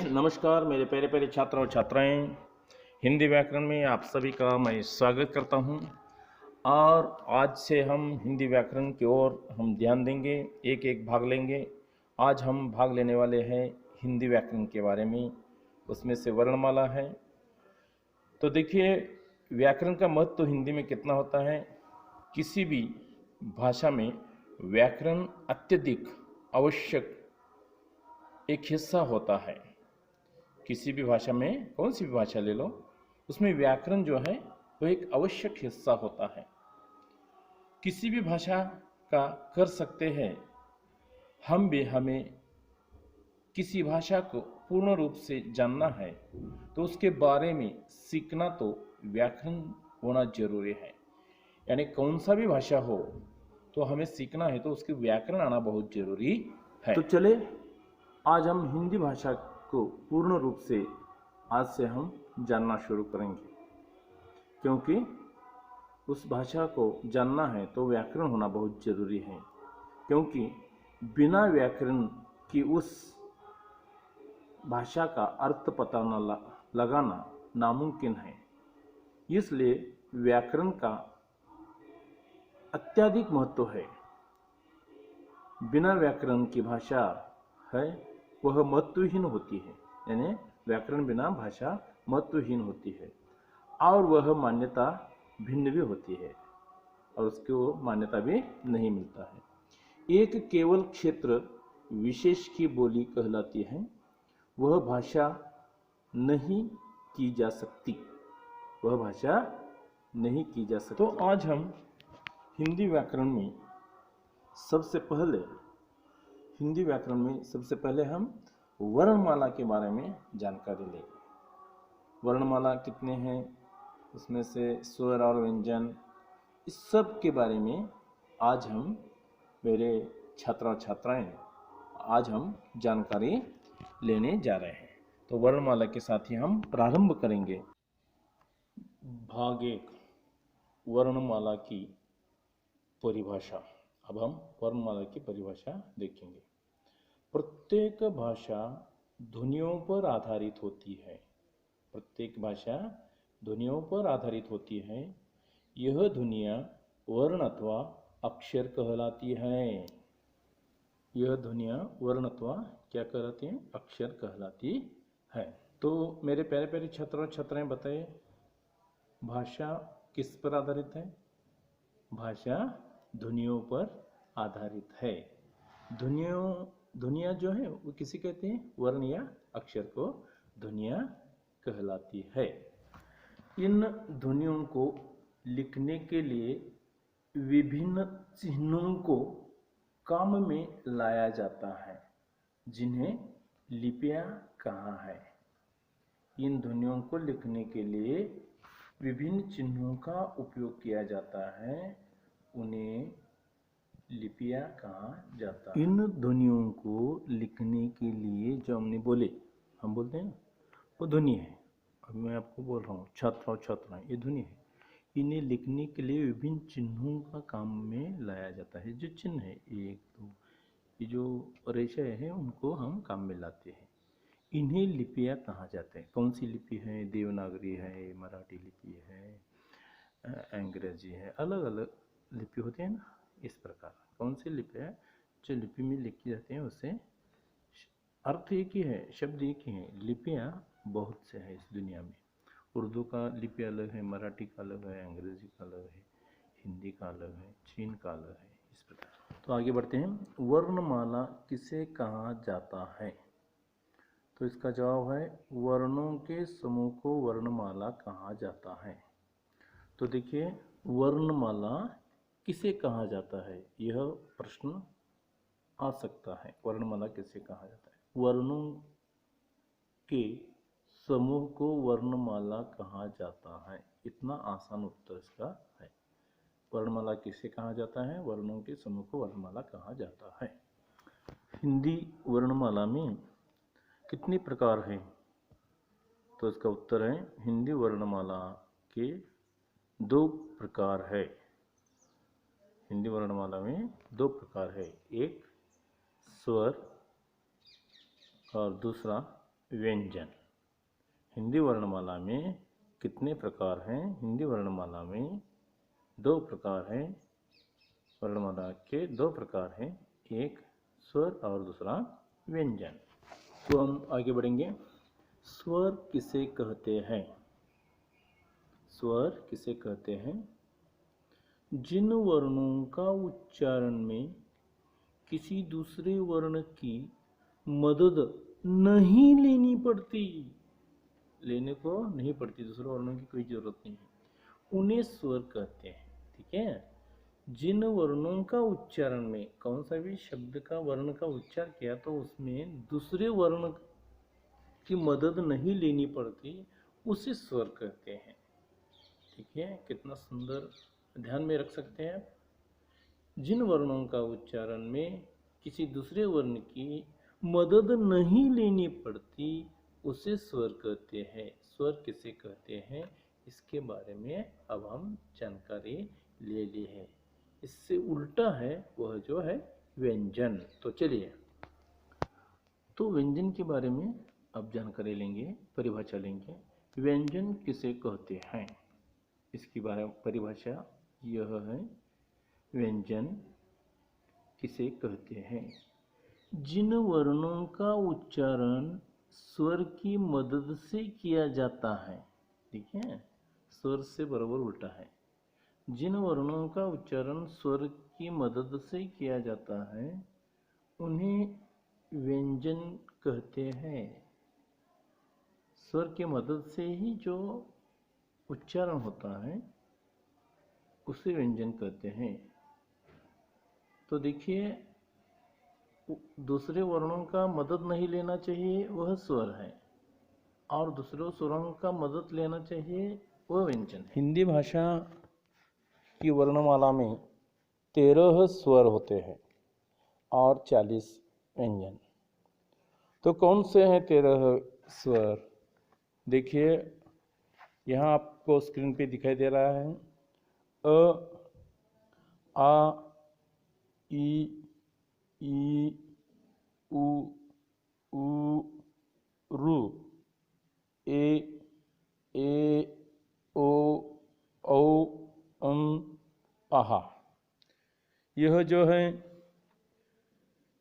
नमस्कार मेरे प्यारे प्यारे छात्र और छात्राएं। हिंदी व्याकरण में आप सभी का मैं स्वागत करता हूं। और आज से हम हिंदी व्याकरण की ओर हम ध्यान देंगे, एक एक भाग लेंगे। आज हम भाग लेने वाले हैं हिंदी व्याकरण के बारे में, उसमें से वर्णमाला है। तो देखिए, व्याकरण का महत्व तो हिंदी में कितना होता है। किसी भी भाषा में व्याकरण अत्यधिक आवश्यक एक हिस्सा होता है। किसी भी भाषा में, कौन सी भी भाषा ले लो, उसमें व्याकरण जो है वो एक आवश्यक हिस्सा होता है। किसी भी भाषा का कर सकते हैं हमें किसी भाषा को पूर्ण रूप से जानना है तो उसके बारे में सीखना तो व्याकरण होना जरूरी है। यानी कौन सा भी भाषा हो तो हमें सीखना है तो उसके व्याकरण आना बहुत जरूरी है। तो चले, आज हम हिंदी भाषा को पूर्ण रूप से आज से हम जानना शुरू करेंगे, क्योंकि उस भाषा को जानना है तो व्याकरण होना बहुत जरूरी है। क्योंकि बिना व्याकरण की उस भाषा का अर्थ पता लगाना नामुमकिन है। इसलिए व्याकरण का अत्यधिक महत्व है। बिना व्याकरण की भाषा है वह महत्वहीन होती है। यानी व्याकरण बिना भाषा महत्वहीन होती है और वह मान्यता भिन्न भी होती है और उसको मान्यता भी नहीं मिलता है। एक केवल क्षेत्र विशेष की बोली कहलाती है, वह भाषा नहीं की जा सकती, वह भाषा नहीं की जा सकती। तो आज हम हिंदी व्याकरण में सबसे पहले हम वर्णमाला के बारे में जानकारी लेंगे। वर्णमाला कितने हैं, उसमें से स्वर और व्यंजन, इस सब के बारे में आज हम, मेरे छात्र और छात्राएं, आज हम जानकारी लेने जा रहे हैं। तो वर्णमाला के साथ ही हम प्रारंभ करेंगे। भाग 1, वर्णमाला की परिभाषा। अब हम वर्णमाला की परिभाषा देखेंगे। प्रत्येक भाषा ध्वनियों पर आधारित होती है। प्रत्येक भाषा ध्वनियों पर आधारित होती है। यह ध्वनियाँ वर्ण अथवा अक्षर कहलाती हैं। यह ध्वनियाँ वर्ण अथवा क्या कहलाती हैं? अक्षर कहलाती है। तो मेरे प्यारे प्यारे छात्र और छात्राएं बताइए, भाषा किस पर आधारित है? भाषा ध्वनियों पर आधारित है। ध्वनियाँ जो है वो किसे कहते हैं? वर्ण या अक्षर को ध्वनियाँ कहलाती है। इन ध्वनियों को लिखने के लिए विभिन्न चिन्हों को काम में लाया जाता है, जिन्हें लिपियाँ कहा है। इन ध्वनियों को लिखने के लिए विभिन्न चिन्हों का उपयोग किया जाता है, उन्हें लिपियाँ कहा जाता है। इन ध्वनियों को लिखने के लिए जो हम बोलते हैं ना, वो ध्वनि है। अब मैं आपको बोल रहा हूँ, छात्र और छात्राएं, ये ध्वनि है। इन्हें लिखने के लिए विभिन्न चिन्हों का काम में लाया जाता है। जो चिन्ह है, 1 2, ये जो रेशा है उनको हम काम में लाते हैं। इन्हें लिपियाँ कहा जाते हैं। कौन सी लिपि है? देवनागरी है, मराठी लिपि है, अंग्रेजी है, अलग अलग लिपि होती है ना। इस प्रकार कौन सी लिपि है जो लिपि में लिखी जाती है, उससे अर्थ एक ही है, शब्द एक ही है। लिपियाँ बहुत से हैं इस दुनिया में। उर्दू का लिपि अलग है, मराठी का अलग है, अंग्रेजी का अलग है, हिंदी का अलग है, चीन का अलग है, इस प्रकार। तो आगे बढ़ते हैं। वर्णमाला किसे कहा जाता है? तो इसका जवाब है, वर्णों के समूह को वर्णमाला कहा जाता है। तो देखिए, वर्णमाला किसे कहा जाता है, यह प्रश्न आ सकता है। वर्णमाला किसे कहा जाता है? वर्णों के समूह को वर्णमाला कहा जाता है। इतना आसान उत्तर इसका है। वर्णमाला किसे कहा जाता है? वर्णों के समूह को वर्णमाला कहा जाता है। हिंदी वर्णमाला में कितने प्रकार हैं? तो इसका उत्तर है, हिंदी वर्णमाला के 2 प्रकार है। हिंदी वर्णमाला में 2 प्रकार है, एक स्वर और दूसरा व्यंजन। हिंदी वर्णमाला में कितने प्रकार हैं? हिंदी वर्णमाला में 2 प्रकार हैं। वर्णमाला के 2 प्रकार हैं, एक स्वर और दूसरा व्यंजन। तो हम आगे बढ़ेंगे। स्वर किसे कहते हैं? स्वर किसे कहते हैं? जिन वर्णों का उच्चारण में किसी दूसरे वर्ण की मदद नहीं लेनी पड़ती, लेने को नहीं पड़ती, दूसरे वर्णों की कोई जरूरत नहीं है, उन्हें स्वर कहते हैं। ठीक है। जिन वर्णों का उच्चारण में, कौन सा भी शब्द का वर्ण का उच्चार किया तो उसमें दूसरे वर्ण की मदद नहीं लेनी पड़ती, उसे स्वर कहते हैं। ठीक है, कितना सुंदर, ध्यान में रख सकते हैं आप। जिन वर्णों का उच्चारण में किसी दूसरे वर्ण की मदद नहीं लेनी पड़ती, उसे स्वर कहते हैं। स्वर किसे कहते हैं, इसके बारे में अब हम जानकारी ले ली है। इससे उल्टा है वह जो है व्यंजन। तो चलिए, तो व्यंजन के बारे में अब जानकारी लेंगे, परिभाषा लेंगे। व्यंजन किसे कहते हैं, इसकी बारे में परिभाषा यह है। व्यंजन किसे कहते हैं? जिन वर्णों का उच्चारण स्वर की मदद से किया जाता है। ठीक है, स्वर से बराबर उल्टा है। जिन वर्णों का उच्चारण स्वर की मदद से किया जाता है, उन्हें व्यंजन कहते हैं। स्वर की मदद से ही जो उच्चारण होता है उसे व्यंजन कहते हैं। तो देखिए, दूसरे वर्णों का मदद नहीं लेना चाहिए, वह स्वर है, और दूसरे स्वरों का मदद लेना चाहिए, वह व्यंजन है। हिंदी भाषा की वर्णमाला में 13 स्वर होते हैं और 40 व्यंजन। तो कौन से हैं 13 स्वर? देखिए, यहाँ आपको स्क्रीन पे दिखाई दे रहा है। अ, आ, ई, उ, ऊ, रू, ए, ओ, औ, आहा। यह जो है,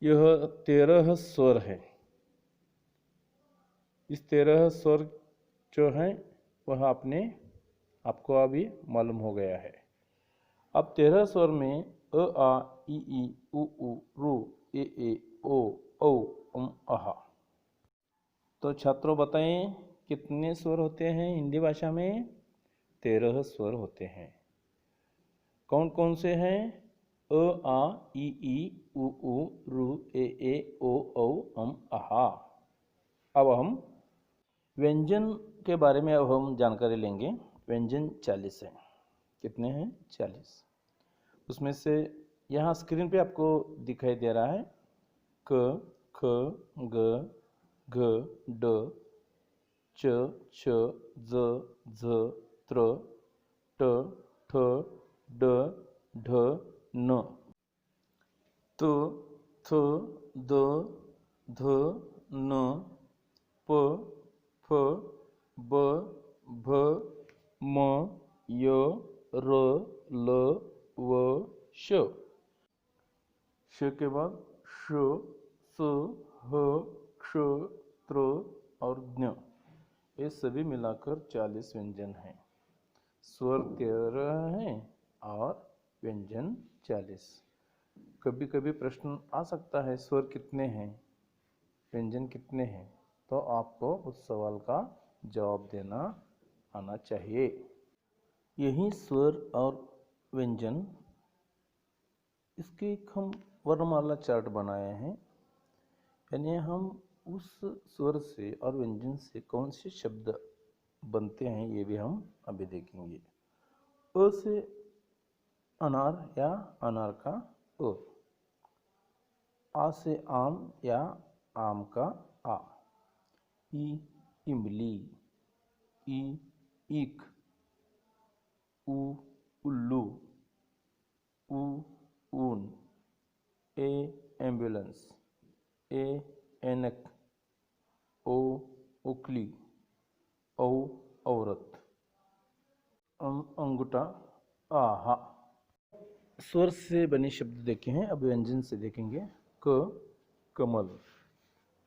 यह 13 स्वर है। इस 13 स्वर जो है वह आपको अभी मालूम हो गया है। अब 13 स्वर में अ, आ, ई, उ, रू, ए, ओ, औ, आहा। तो छात्रों बताएं, कितने स्वर होते हैं हिंदी भाषा में? 13 स्वर होते हैं। कौन कौन से हैं? अ, आ, ई, उ, रू, ए, ओ, औ, आहा। अब हम व्यंजन के बारे में अब हम जानकारी लेंगे। व्यंजन 40 हैं। कितने हैं? 40। उसमें से यहाँ स्क्रीन पे आपको दिखाई दे रहा है क, ख, ग, घ, ड, च, छ, ज, झ, त्र, ट, ठ, ड, ढ, न, त, थ, द, ध, न, प, फ, ब, भ, म, य, र, ल, व, श। श के बाद श, स, ह, क्ष, त्र और ज्ञ। ये सभी मिलाकर 40 व्यंजन हैं। स्वर 13 हैं और व्यंजन 40। कभी कभी प्रश्न आ सकता है, स्वर कितने हैं, व्यंजन कितने हैं? तो आपको उस सवाल का जवाब देना आना चाहिए। यही स्वर और व्यंजन, इसके एक हम वर्णमाला चार्ट बनाए हैं। यानी हम उस स्वर से और व्यंजन से कौन से शब्द बनते हैं, ये भी हम अभी देखेंगे। अ से अनार या अनार का अ। आ से आम या आम का आ। ई, इमली। ई, ईख। उ, उल्लू। ऊ, ऊन। ए, एम्बुलेंस। ए, ऐनक। ओ, उकली, औरत, अंगूठा, आहा। स्वर से बने शब्द देखे हैं, अब व्यंजन से देखेंगे। क कमल,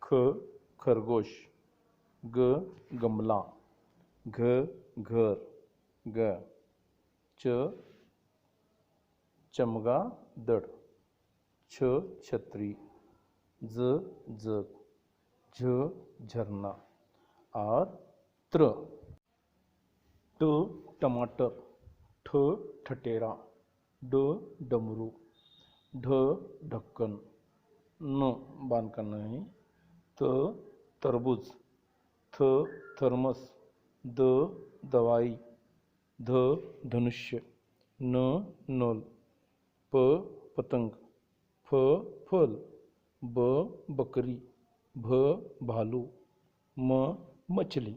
ख खरगोश, ग गमला, घ घर, ग चमगादड़, छ छतरी, ज जग, झ झरना और ट टमाटर, ठ ठटेरा, ड डमरू, ढ ढक्कन, न बांध करना है, त तरबूज, थ थर्मस, द दवाई, ध धनुष्य, न नल, प पतंग, फ फल, ब बकरी, भ भालू, म मछली,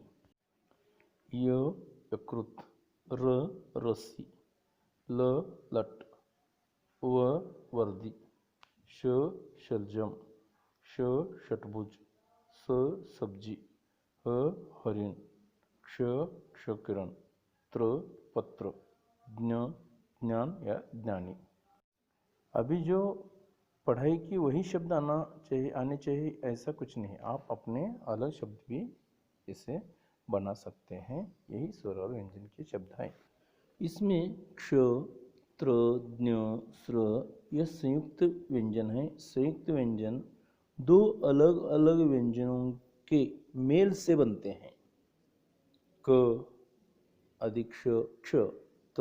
य यकृत, र रस्सी, ल लट, व वर्दी, श शलजम, श षटभुज, स सब्जी, ह हरिण, क्ष क्षकिरण, त्र पत्र, ज्ञ ज्ञान या ज्ञानी। अभी जो पढ़ाई की वही शब्द आने चाहिए ऐसा कुछ नहीं, आप अपने अलग शब्द भी इसे बना सकते हैं। यही स्वर और व्यंजन के शब्द हैं। इसमें क्ष त्र ज्ञ स्र यह संयुक्त व्यंजन है। संयुक्त व्यंजन दो अलग अलग व्यंजनों के मेल से बनते हैं। क अधिक क्ष, त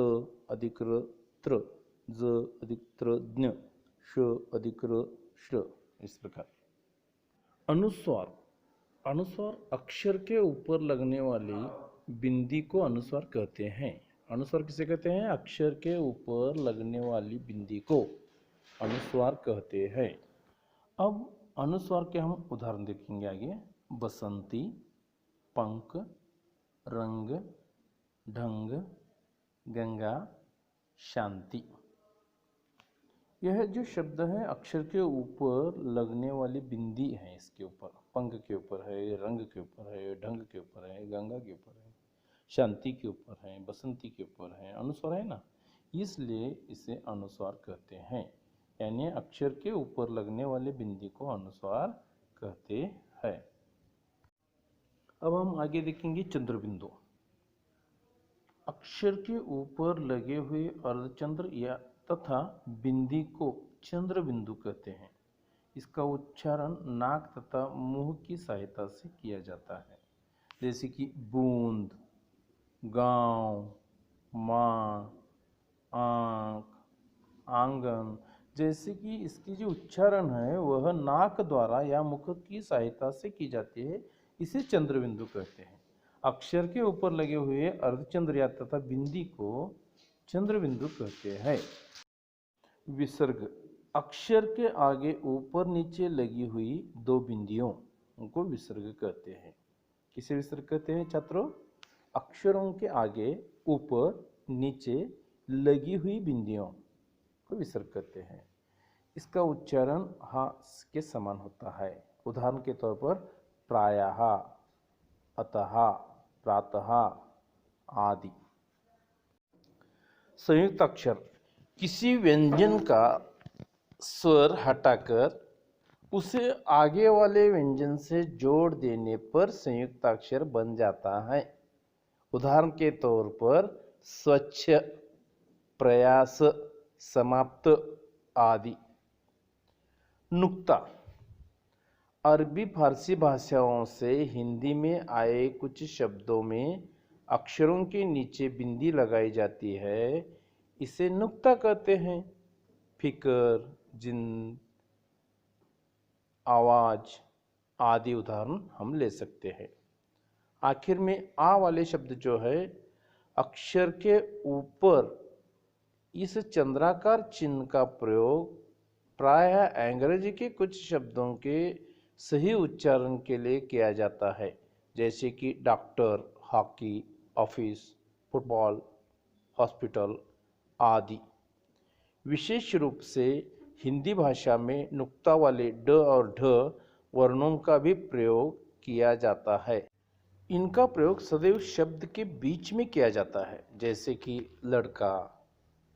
अधिक र त्र, ज अधिक त्र ज्ञ, श अधिक र श्र। इस प्रकार अनुस्वार, अनुस्वार अक्षर के ऊपर लगने वाली बिंदी को अनुस्वार कहते हैं। अनुस्वार किसे कहते हैं? अक्षर के ऊपर लगने वाली बिंदी को अनुस्वार कहते हैं। अब अनुस्वार के हम उदाहरण देखेंगे आगे। बसंती, पंख, रंग, ढंग, गंगा, शांति। यह जो शब्द है अक्षर के ऊपर लगने वाली बिंदी है। इसके ऊपर पंख के ऊपर है, रंग के ऊपर है, ढंग के ऊपर है, गंगा के ऊपर है, शांति के ऊपर है, बसंती के ऊपर है। अनुस्वार है ना, इसलिए इसे अनुस्वार कहते हैं। यानी अक्षर के ऊपर लगने वाले बिंदी को अनुस्वार कहते हैं। अब हम आगे देखेंगे चंद्रबिंदु। अक्षर के ऊपर लगे हुए अर्धचंद्र या तथा बिंदी को चंद्र बिंदु कहते हैं। इसका उच्चारण नाक तथा मुंह की सहायता से किया जाता है, जैसे कि बूंद, गांव, माँ, आंख, आंगन। जैसे कि इसकी जो उच्चारण है वह नाक द्वारा या मुख की सहायता से की जाती है, इसे चंद्र बिंदु कहते हैं। अक्षर के ऊपर लगे हुए अर्धचंद्र या तथा बिंदी को चंद्र बिंदु कहते हैं। विसर्ग, अक्षर के आगे ऊपर नीचे लगी हुई दो बिंदियों को विसर्ग कहते हैं। किसे विसर्ग कहते हैं छात्रों? अक्षरों के आगे ऊपर नीचे लगी हुई बिंदियों को विसर्ग कहते हैं। इसका उच्चारण हा के समान होता है। उदाहरण के तौर पर प्रायः, अतः, प्रातः आदि। संयुक्त अक्षर, किसी व्यंजन का स्वर हटाकर उसे आगे वाले व्यंजन से जोड़ देने पर संयुक्त अक्षर बन जाता है। उदाहरण के तौर पर स्वच्छ, प्रयास, समाप्त आदि। नुक्ता, अरबी फारसी भाषाओं से हिंदी में आए कुछ शब्दों में अक्षरों के नीचे बिंदी लगाई जाती है, इसे नुक्ता कहते हैं। फिकर, जिन, आवाज आदि उदाहरण हम ले सकते हैं। आखिर में आ वाले शब्द जो है अक्षर के ऊपर इस चंद्राकार चिन्ह का प्रयोग प्रायः अंग्रेजी के कुछ शब्दों के सही उच्चारण के लिए किया जाता है, जैसे कि doctor, hockey, office, football, hospital आदि। विशेष रूप से हिंदी भाषा में नुक्ता वाले ड और ढ वर्णों का भी प्रयोग किया जाता है। इनका प्रयोग सदैव शब्द के बीच में किया जाता है, जैसे कि लड़का,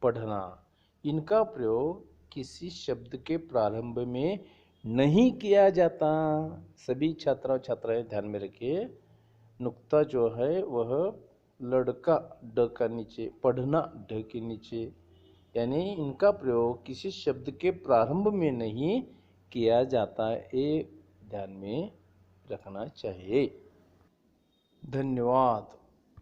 पढ़ना। इनका प्रयोग किसी शब्द के प्रारंभ में नहीं किया जाता। सभी छात्र छात्राएं ध्यान में रखिए, नुक्ता जो है वह लड़का ड का नीचे, पढ़ना ढ के नीचे, यानी इनका प्रयोग किसी शब्द के प्रारंभ में नहीं किया जाता, ये ध्यान में रखना चाहिए। धन्यवाद।